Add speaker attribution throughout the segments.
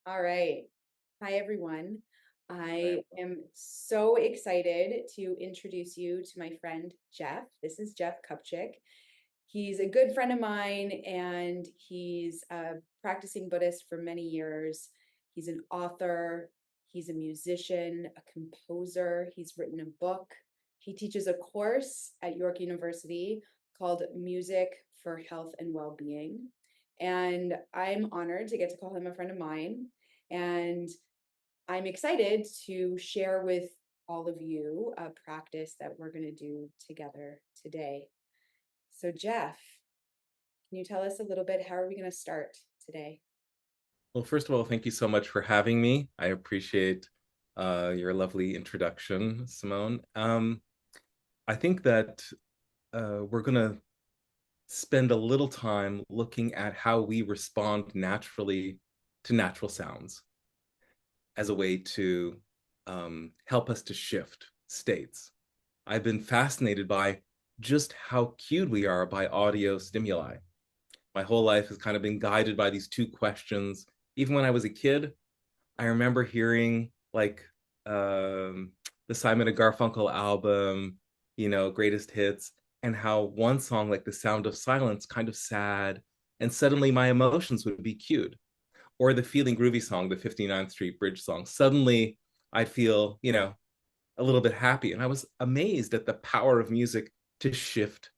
Speaker 1: All right. Hi, everyone.
Speaker 2: I
Speaker 1: I am so excited to introduce you to my friend Jeff. This is Jeff Cupchik. He's a good friend of mine, and he's a practicing Buddhist for many years. He's an author, he's a musician, a composer. He's written a book. He teaches a course at York University called Music for Health and Well-Being. And I'm honored to get to call him a friend of mine. And I'm excited to share with all of you a practice that we're going to do together today. So, Jeff, can you tell us a little bit? How are we going to start today?
Speaker 2: Well, first of all, thank you so much for having me. I appreciate your lovely introduction, Simone. I think that we're going to spend a little time looking at how we respond naturally to natural sounds as a way to help us to shift states. I've been fascinated by just how cued we are by audio stimuli. My whole life has kind of been guided by these two questions. Even when I was a kid, I remember hearing like um, the Simon and Garfunkel album, greatest hits, and how one song, like The Sound of Silence, kind of sad, and suddenly my emotions would be cued. Or the Feeling Groovy song, the 59th Street Bridge song. Suddenly I'd feel, a little bit happy. And I was amazed at the power of music to shift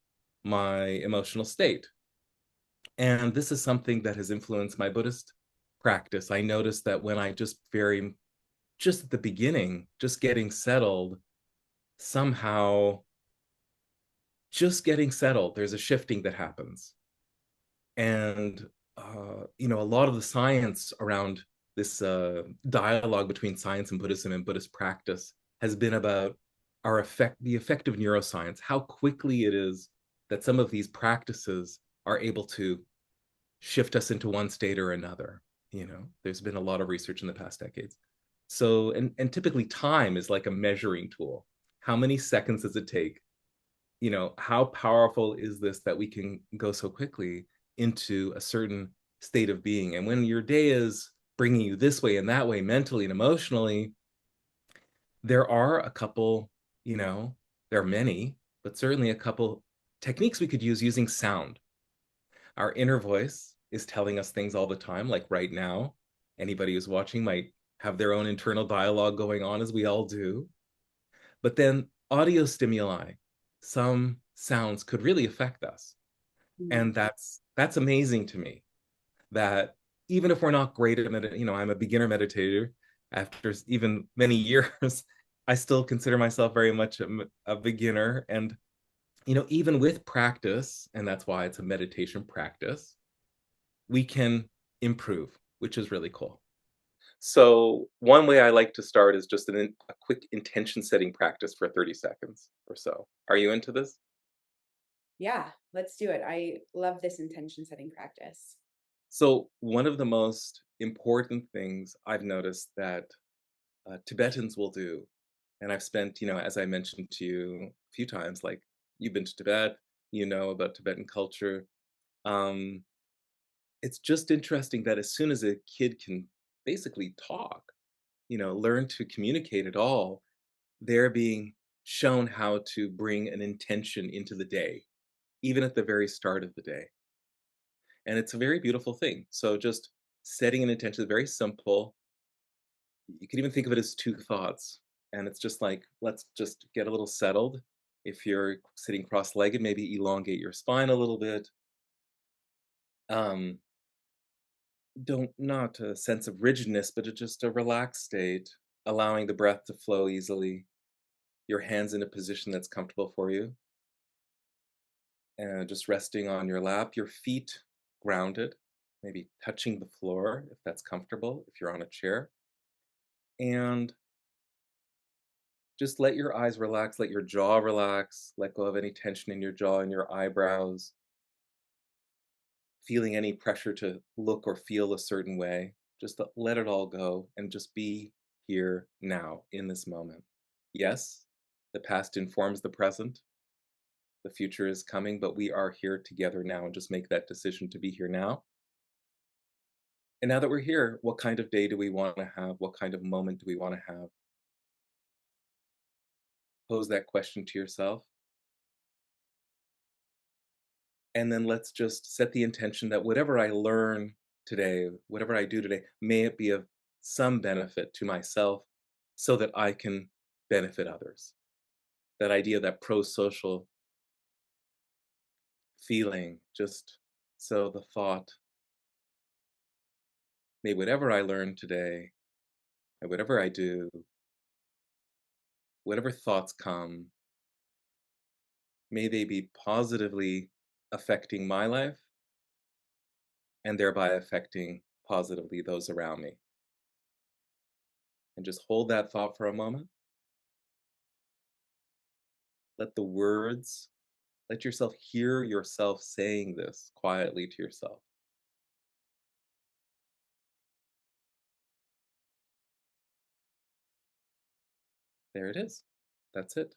Speaker 2: my emotional state. And this is something that has influenced my Buddhist practice. I noticed that when I just at the beginning, just getting settled, somehow just getting settled, there's a shifting that happens. And, a lot of the science around this dialogue between science and Buddhism and Buddhist practice has been about the effect of neuroscience, how quickly it is that some of these practices are able to shift us into one state or another. There's been a lot of research in the past decades. So, and typically time is like a measuring tool. How many seconds does it take? How powerful is this that we can go so quickly into a certain state of being? And when your day is bringing you this way and that way, mentally and emotionally, there are a couple, you know, there are many, but certainly a couple techniques we could use using sound. Our inner voice is telling us things all the time, like right now. Anybody who's watching might have their own internal dialogue going on, as we all do. But then audio stimuli, some sounds could really affect us.
Speaker 1: Mm.
Speaker 2: And that's amazing to me that even if we're not great at I'm a beginner meditator after even many years. I still consider myself very much a beginner. And even with practice, and that's why it's a meditation practice, we can improve, which is really cool. So, one way I like to start is just a quick intention setting practice for 30 seconds or so. Are you into this?
Speaker 1: Yeah, let's do it. I love this intention setting practice.
Speaker 2: So, one of the most important things I've noticed that Tibetans will do, and I've spent, as I mentioned to you a few times, like you've been to Tibet, you know about Tibetan culture. Um, it's just interesting that as soon as a kid can basically talk, learn to communicate at all, they're being shown how to bring an intention into the day, even at the very start of the day. And it's a very beautiful thing. So just setting an intention is very simple. You can even think of it as two thoughts. And it's just like, let's just get a little settled. If you're sitting cross legged, maybe elongate your spine a little bit. Um, don't not a sense of rigidness, but just a relaxed state, allowing the breath to flow easily, your hands in a position that's comfortable for you, and just resting on your lap, your feet grounded, maybe touching the floor if that's comfortable, if you're on a chair. And just let your eyes relax, let your jaw relax, let go of any tension in your jaw and your eyebrows, feeling any pressure to look or feel a certain way. Just let it all go and just be here now in this moment. Yes, the past informs the present, the future is coming, but we are here together now and just make that decision to be here now. And now that we're here, what kind of day do we want to have? What kind of moment do we want to have? Pose that question to yourself. And then let's just set the intention that whatever I learn today, whatever I do today, may it be of some benefit to myself so that I can benefit others. That idea, that pro social feeling, just so the thought, may whatever I learn today, and whatever I do, whatever thoughts come, may they be positively affecting my life and thereby affecting positively those around me. And just hold that thought for a moment. Let the words, let yourself hear yourself saying this quietly to yourself. There it is. That's it.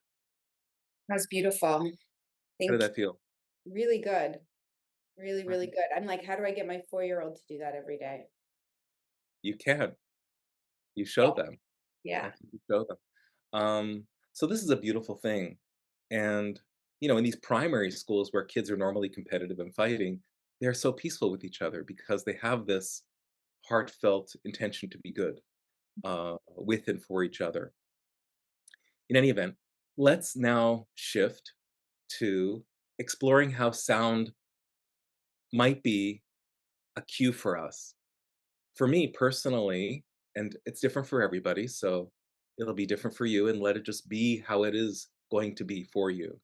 Speaker 1: That's beautiful.
Speaker 2: How did
Speaker 1: Thank you.
Speaker 2: that feel?
Speaker 1: Really good. Really, really
Speaker 2: Right.
Speaker 1: good. I'm like, how do I get my 4-year-old to do that every day?
Speaker 2: You can. You
Speaker 1: Yeah.
Speaker 2: show them. I
Speaker 1: Yeah.
Speaker 2: think you show them. So this is a beautiful thing. And, in these primary schools where kids are normally competitive and fighting, they're so peaceful with each other because they have this heartfelt intention to be good with and for each other. In any event, let's now shift to exploring how sound might be a cue for us. For me personally, and it's different for everybody, so it'll be different for you, and let it just be how it is going to be for you.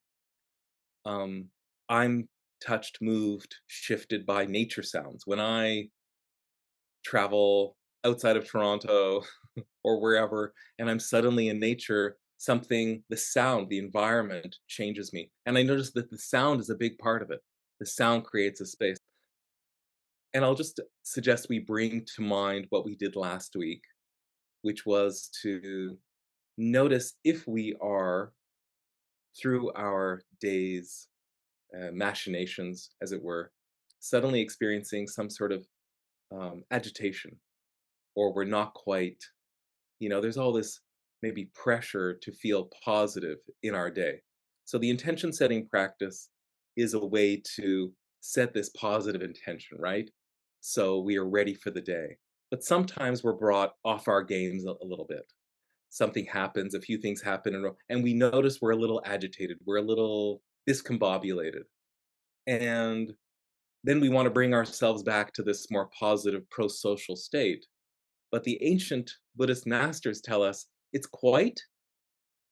Speaker 2: Um, I'm touched, moved, shifted by nature sounds. When I travel outside of Toronto or wherever, and I'm suddenly in nature, the sound, the environment changes me. And I notice that the sound is a big part of it. The sound creates a space. And I'll just suggest we bring to mind what we did last week, which was to notice if we are, through our days, machinations, as it were, suddenly experiencing some sort of agitation, or we're not quite, there's all this maybe pressure to feel positive in our day. So the intention setting practice is a way to set this positive intention, right? So we are ready for the day. But sometimes we're brought off our games a little bit. Something happens, a few things happen in a row, and we notice we're a little agitated, we're a little discombobulated. And then we want to bring ourselves back to this more positive pro social state. But the ancient Buddhist masters tell us it's quite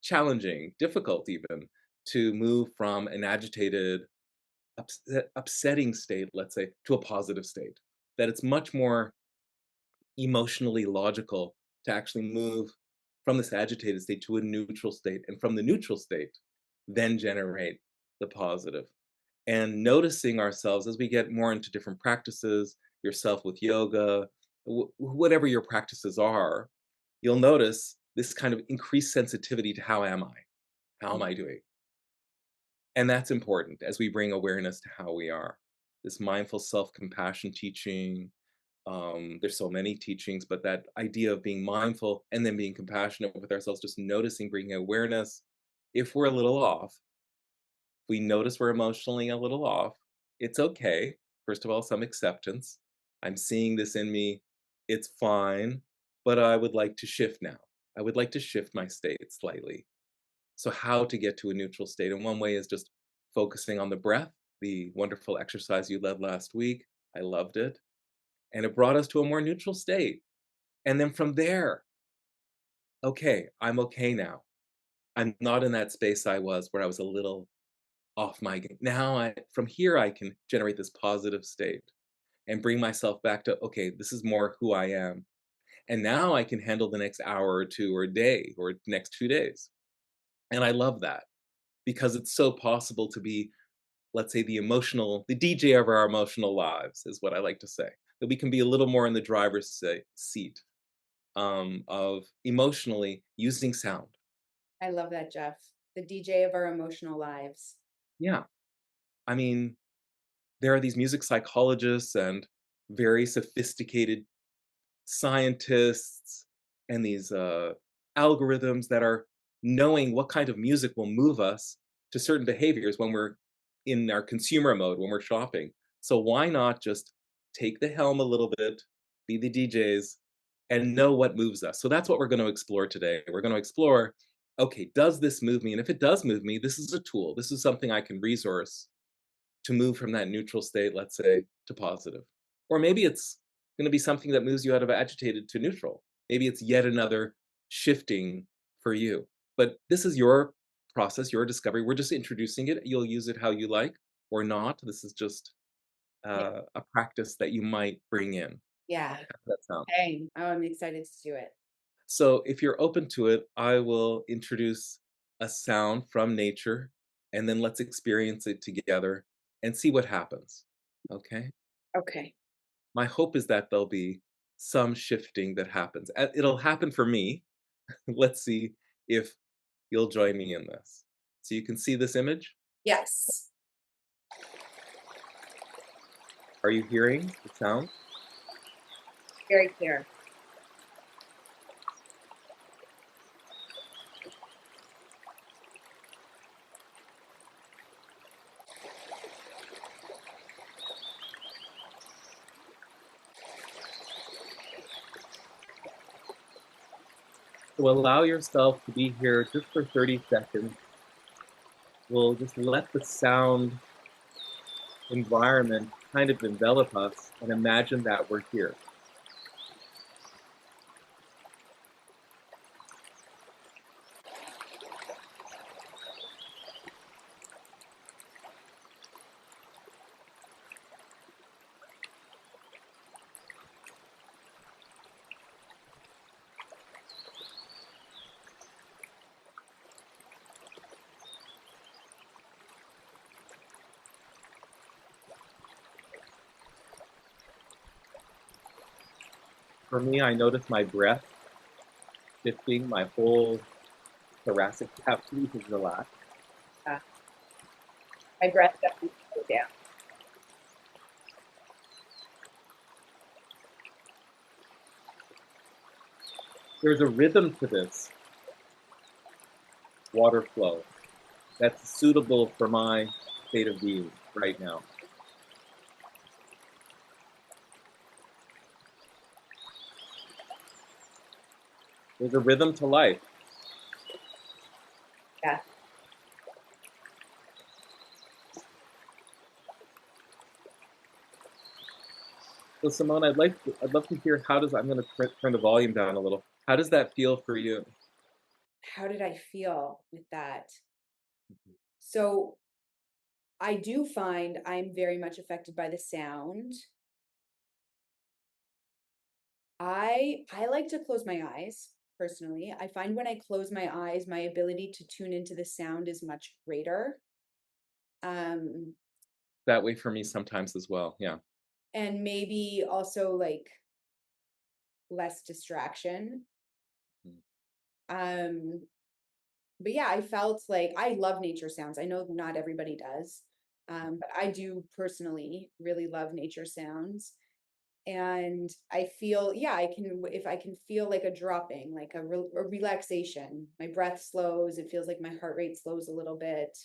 Speaker 2: challenging, difficult even, to move from an agitated, upsetting state, let's say, to a positive state. That it's much more emotionally logical to actually move from this agitated state to a neutral state, and from the neutral state, then generate the positive. And noticing ourselves as we get more into different practices, yourself with yoga, whatever your practices are, you'll notice this kind of increased sensitivity to how am I? How am I doing? And that's important as we bring awareness to how we are. This mindful self compassion teaching, there's so many teachings, but that idea of being mindful and then being compassionate with ourselves, just noticing, bringing awareness. If we're a little off, we notice we're emotionally a little off, it's okay. First of all, some acceptance. I'm seeing this in me. It's fine, but I would like to shift now. I would like to shift my state slightly. So, how to get to a neutral state? And one way is just focusing on the breath, the wonderful exercise you led last week. I loved it. And it brought us to a more neutral state. And then from there, okay, I'm okay now. I'm not in that space I was where I was a little off my game. Now from here I can generate this positive state and bring myself back to, okay, this is more who I am. And now I can handle the next hour or two or day or next 2 days. And I love that because it's so possible to be, let's say, the DJ of our emotional lives is what I like to say. That we can be a little more in the driver's seat of emotionally using sound.
Speaker 1: I love that, Jeff. The DJ of our emotional lives.
Speaker 2: Yeah. I mean, there are these music psychologists and very sophisticated scientists and these algorithms that are knowing what kind of music will move us to certain behaviors when we're in our consumer mode, when we're shopping. So why not just take the helm a little bit, be the DJs, and know what moves us? So that's what we're going to explore today. We're going to explore, okay, does this move me? And if it does move me, this is a tool. This is something I can resource to move from that neutral state, let's say, to positive. Or maybe it's going to be something that moves you out of agitated to neutral. Maybe it's yet another shifting for you. But this is your process, your discovery. We're just introducing it. You'll use it how you like or not. This is just
Speaker 1: Yeah.
Speaker 2: a practice that you might bring in.
Speaker 1: Yeah.
Speaker 2: How does that sound?
Speaker 1: Hey, oh, I'm excited to do it.
Speaker 2: So if you're open to it, I will introduce a sound from nature and then let's experience it together and see what happens. Okay?
Speaker 1: Okay.
Speaker 2: My hope is that there'll be some shifting that happens. It'll happen for me. Let's see if you'll join me in this. So you can see this image.
Speaker 1: Yes.
Speaker 2: Are you hearing the sound?
Speaker 1: Very clear.
Speaker 2: So allow yourself to be here just for 30 seconds. We'll just let the sound environment kind of envelop us and imagine that we're here. For me, I notice my breath shifting, my whole thoracic cavity is relaxed.
Speaker 1: Yeah. My breath definitely slowed down.
Speaker 2: There's a rhythm to this water flow that's suitable for my state of being right now. There's a rhythm to life.
Speaker 1: Yeah.
Speaker 2: So Simone, I'd love to hear I'm going to turn the volume down a little. How does that feel for you?
Speaker 1: How did I feel with that?
Speaker 2: Mhm.
Speaker 1: So I do find I'm very much affected by the sound. I like to close my eyes personally. I find when I close my eyes, my ability to tune into the sound is much greater. Um,
Speaker 2: That way for me sometimes as well. Yeah.
Speaker 1: and maybe also like less distraction.
Speaker 2: Mhm.
Speaker 1: Um, but yeah, I felt like I love nature sounds. I know not everybody does. But I do personally really love nature sounds. And I feel, yeah, I can, if I can feel like a dropping, like a relaxation, my breath slows, it feels like my heart rate slows a little bit.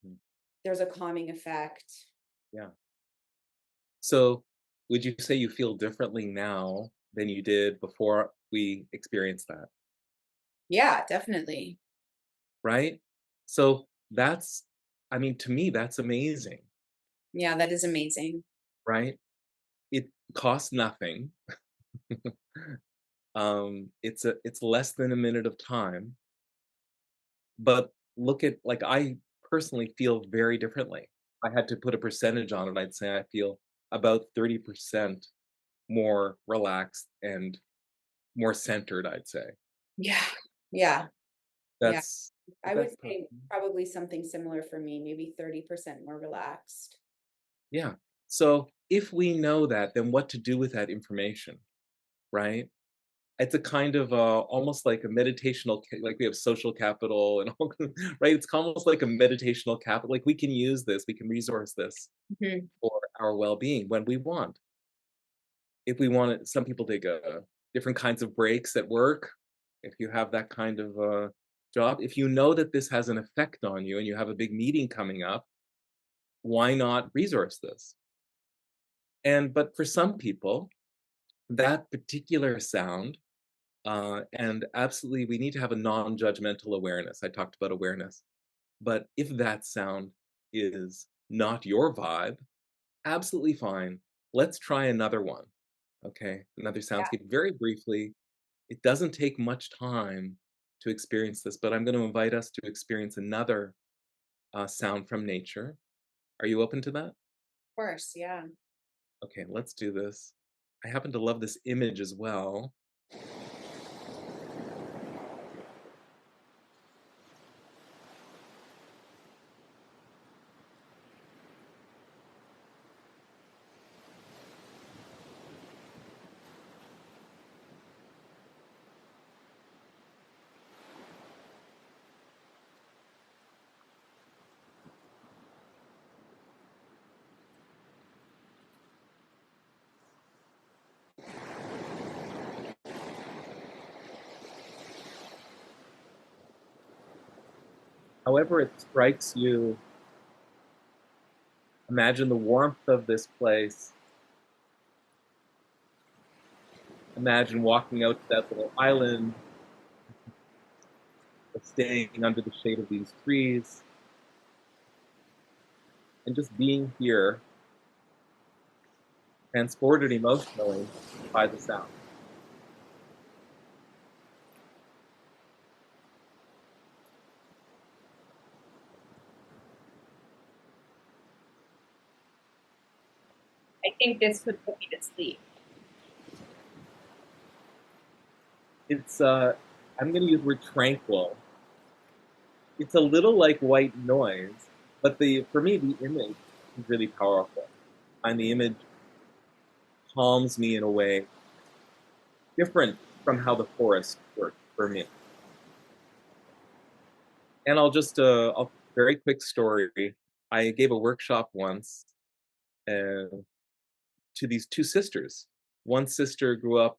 Speaker 2: Mhm.
Speaker 1: There's a calming effect.
Speaker 2: Yeah. So would you say you feel differently now than you did before we experienced that?
Speaker 1: Yeah, definitely.
Speaker 2: Right? So that's, I mean, to me, that's amazing,
Speaker 1: Yeah, that is amazing.
Speaker 2: right? It costs nothing. It's less than a minute of time, but look at like I personally feel very differently. If I had to put a percentage on it, I'd say I feel about 30% more relaxed and more centered, I'd say.
Speaker 1: Yeah. Yeah. Yeah.
Speaker 2: That's
Speaker 1: I would
Speaker 2: that's pro-
Speaker 1: say probably something similar for me, maybe 30% more relaxed.
Speaker 2: yeah. So if we know that, then what to do with that information, right? It's a kind of almost like a like we have social capital and all, right? It's almost like a meditational capital. Like we can use this, we can resource this
Speaker 1: Mhm.
Speaker 2: for our well-being when we want. If we want some people take different kinds of breaks at work. If you have that kind of job, if you know that this has an effect on you and you have a big meeting coming up, why not resource this? But for some people, that particular sound, and absolutely, we need to have a non-judgmental awareness. I talked about awareness, but if that sound is not your vibe, absolutely fine. Let's try another one. Okay, another soundscape. Very briefly, it doesn't take much time to experience this, but I'm going to invite us to experience another sound from nature. Are you open to that?
Speaker 1: Course, yeah.
Speaker 2: Okay, let's do this. I happen to love this image as well. However it strikes you, imagine the warmth of this place. Imagine walking out to that little island, staying under the shade of these trees, and just being here, transported emotionally by the sound.
Speaker 1: I think this would put me to sleep.
Speaker 2: It's I'm going to use the word tranquil. It's a little like white noise, but the for me the image is really powerful, and the image calms me in a way different from how the forest works for me. And I'll very quick story. I gave a workshop once uh, to these two sisters. One sister grew up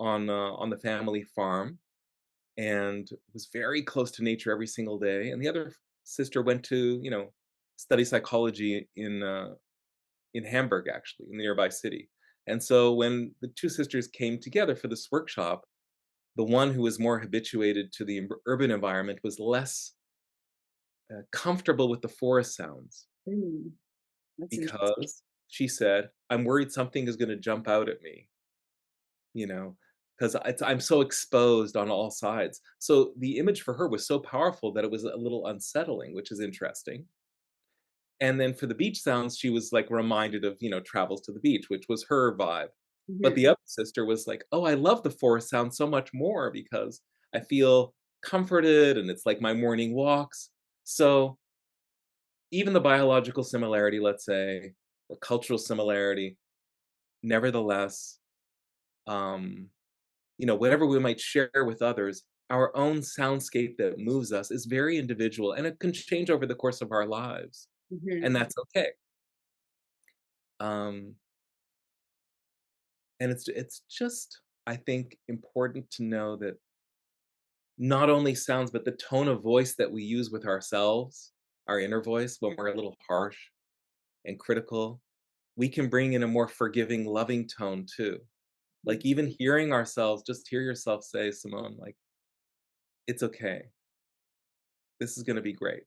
Speaker 2: on the family farm and was very close to nature every single day, and the other sister went to study psychology in Hamburg, actually, in the nearby city. And so when the two sisters came together for this workshop, the one who was more habituated to the urban environment was less comfortable with the forest sounds
Speaker 1: Mm, that's interesting.
Speaker 2: because she said, I'm worried something is going to jump out at me, you know, because I'm so exposed on all sides. So the image for her was so powerful that it was a little unsettling, which is interesting. And then for the beach sounds, she was like reminded of, travels to the beach, which was her vibe. But
Speaker 1: Mhm.
Speaker 2: the other sister was like, oh, I love the forest sound so much more because I feel comforted and it's like my morning walks. So even the biological similarity, let's say, or cultural similarity, nevertheless, um, whatever we might share with others, our own soundscape that moves us is very individual and it can change over the course of our lives.
Speaker 1: Mhm.
Speaker 2: And that's okay. Um, and it's just, I think, important to know that not only sounds, but the tone of voice that we use with ourselves, our inner voice, when we're a little harsh and critical, we can bring in a more forgiving, loving tone too. Like even hearing ourselves, just hear yourself say, Simone, like, it's okay. This is going to be great.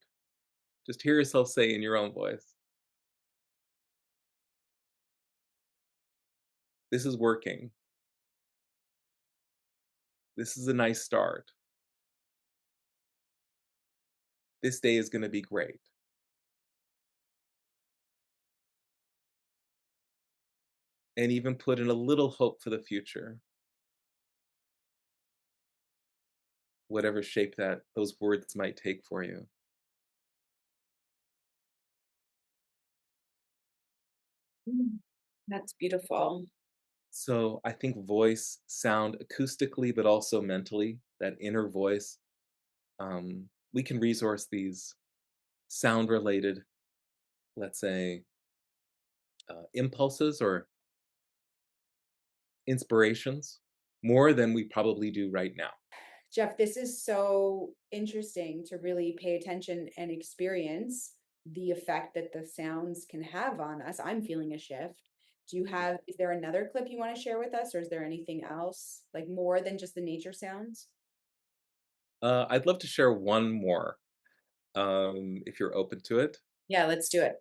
Speaker 2: Just hear yourself say in your own voice, this is working. This is a nice start. This day is going to be great. And even put in a little hope for the future, whatever shape that those words might take for you.
Speaker 1: Mm, that's beautiful.
Speaker 2: So I think voice, sound acoustically, but also mentally, that inner voice, we can resource these sound related, let's say, impulses or inspirations more than we probably do right now.
Speaker 1: Jeff, this is so interesting to really pay attention and experience the effect that the sounds can have on us. I'm feeling a shift.
Speaker 2: Yeah.
Speaker 1: Is there another clip you want to share with us, or is there anything else, like more than just the nature sounds?
Speaker 2: I'd love to share one more, if you're open to it.
Speaker 1: Yeah, let's do it.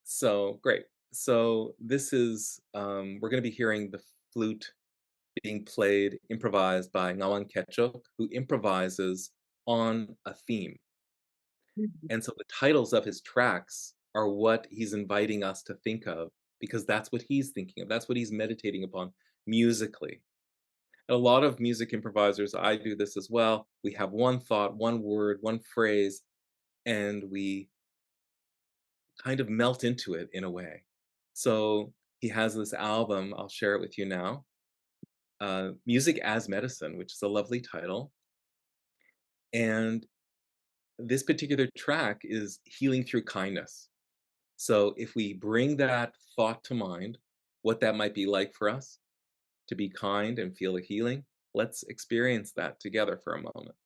Speaker 2: So great. So this is we're going to be hearing the flute being played, improvised by Ngawan Ketchuk, who improvises on a theme.
Speaker 1: Mhm.
Speaker 2: And so the titles of his tracks are what he's inviting us to think of because that's what he's thinking of. That's what he's meditating upon musically. And a lot of music improvisers, I do this as well. We have one thought, one word, one phrase, and we kind of melt into it in a way. So he has this album, I'll share it with you now, Music as Medicine, which is a lovely title. And this particular track is Healing Through Kindness. So if we bring that thought to mind, what that might be like for us to be kind and feel a healing, let's experience that together for a moment.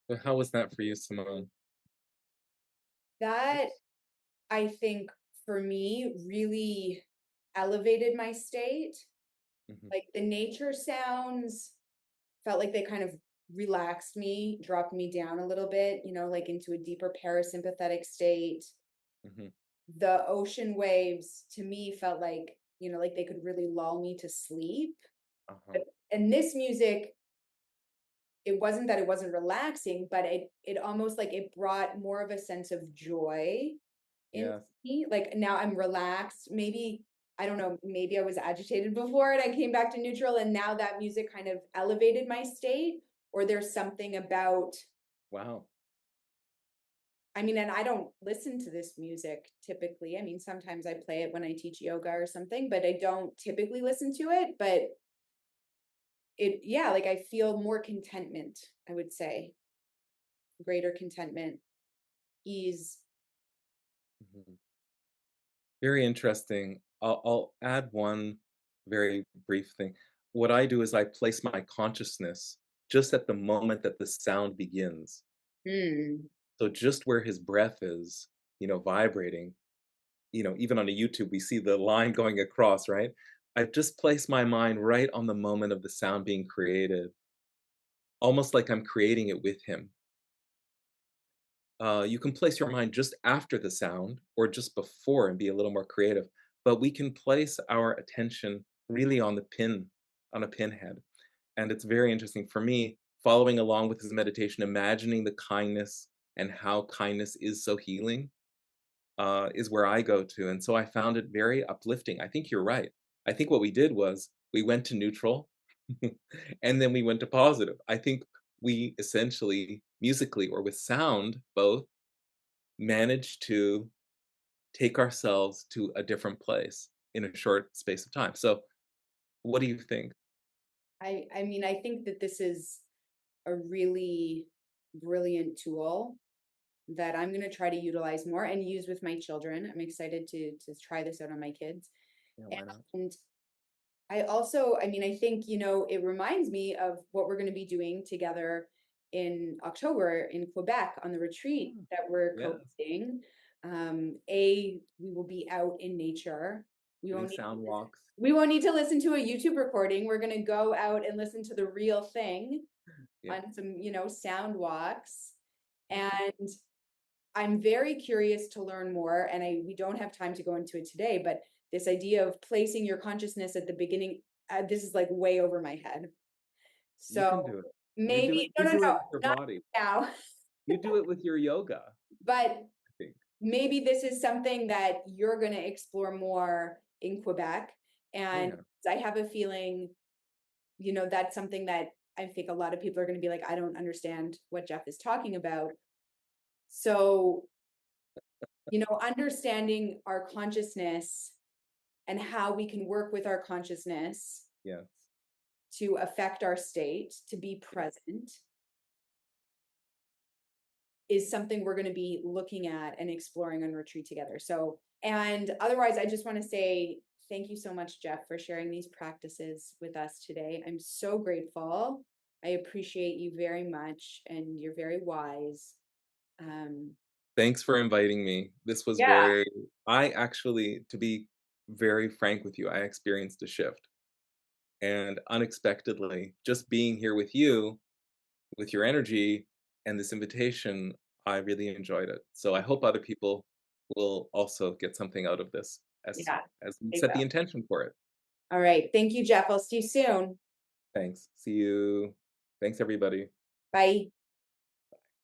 Speaker 2: So how was that for you, Simone?
Speaker 1: That, I think, for me, really elevated my state.
Speaker 2: Mhm,
Speaker 1: Like the nature sounds felt like they kind of relaxed me, dropped me down a little bit, like into a deeper parasympathetic state.
Speaker 2: mhm,
Speaker 1: The ocean waves to me felt like, like they could really lull me to sleep.
Speaker 2: uh-huh.
Speaker 1: But and this music, it wasn't that it wasn't relaxing, but it almost like it brought more of a sense of joy into
Speaker 2: Yes.
Speaker 1: me. Like now I'm relaxed. Maybe I don't know, maybe I was agitated before and I came back to neutral and now that music kind of elevated my state, or there's something about,
Speaker 2: Wow.
Speaker 1: I mean, and I don't listen to this music typically. I mean, sometimes I play it when I teach yoga or something, but I don't typically listen to it. But yeah, like I feel more contentment, I would say, greater contentment, ease.
Speaker 2: Mhm. Very interesting. I'll add one very brief thing. What I do is I place my consciousness just at the moment that the sound begins.
Speaker 1: Mm.
Speaker 2: So just where his breath is, vibrating, even on a YouTube, we see the line going across, right? I just place my mind right on the moment of the sound being created, almost like I'm creating it with him. You can place your mind just after the sound or just before and be a little more creative, but we can place our attention really on a pinhead. And it's very interesting for me, following along with his meditation, imagining the kindness and how kindness is so healing is where I go to. And so I found it very uplifting. I think you're right. I think what we did was we went to neutral and then we went to positive. I think we essentially, musically or with sound, both managed to take ourselves to a different place in a short space of time. So, what do you think?
Speaker 1: I mean, I think that this is a really brilliant tool that I'm going to try to utilize more and use with my children. I'm excited to try this out on my kids.
Speaker 2: Yeah, why not?
Speaker 1: And I also, I mean, I think, it reminds me of what we're going to be doing together in October in Quebec on the retreat
Speaker 2: Mm,
Speaker 1: that we're
Speaker 2: yes,
Speaker 1: co-leading. We will be out in nature. We
Speaker 2: doing
Speaker 1: won't need
Speaker 2: sound walks.
Speaker 1: we won't need to listen to a YouTube recording. We're going to go out and listen to the real thing
Speaker 2: Yeah.
Speaker 1: on some, sound walks.
Speaker 2: Mm,
Speaker 1: And I'm very curious to learn more, and we don't have time to go into it today, but this idea of placing your consciousness at the beginning, this is like way over my head.
Speaker 2: you
Speaker 1: So
Speaker 2: can do it. You do it.
Speaker 1: maybe no,
Speaker 2: You
Speaker 1: no,
Speaker 2: do it
Speaker 1: no,
Speaker 2: with your
Speaker 1: not
Speaker 2: body.
Speaker 1: now,
Speaker 2: You do it with your yoga.
Speaker 1: but
Speaker 2: I think.
Speaker 1: maybe this is something that you're going to explore more in Quebec,
Speaker 2: Oh
Speaker 1: and
Speaker 2: yeah.
Speaker 1: I have a feeling, that's something that I think a lot of people are going to be like, I don't understand what Jeff is talking about. So, understanding our consciousness and how we can work with our consciousness
Speaker 2: Yes.
Speaker 1: to affect our state, to be
Speaker 2: Yes.
Speaker 1: present, is something we're going to be looking at and exploring on retreat together. So, and otherwise, I just want to say thank you so much, Jeff, for sharing these practices with us today. I'm so grateful. I appreciate you very much, and you're very wise. Um,
Speaker 2: Thanks for inviting me. This was
Speaker 1: yeah,
Speaker 2: very, I actually, to be very frank with you, I experienced a shift. And unexpectedly, just being here with you, with your energy and this invitation, I really enjoyed it. So I hope other people will also get something out of this
Speaker 1: yeah,
Speaker 2: as we
Speaker 1: they
Speaker 2: set the
Speaker 1: will.
Speaker 2: intention for it.
Speaker 1: All right. Thank you, Jeff. I'll see you soon.
Speaker 2: Thanks. See you. Thanks, everybody.
Speaker 1: Bye.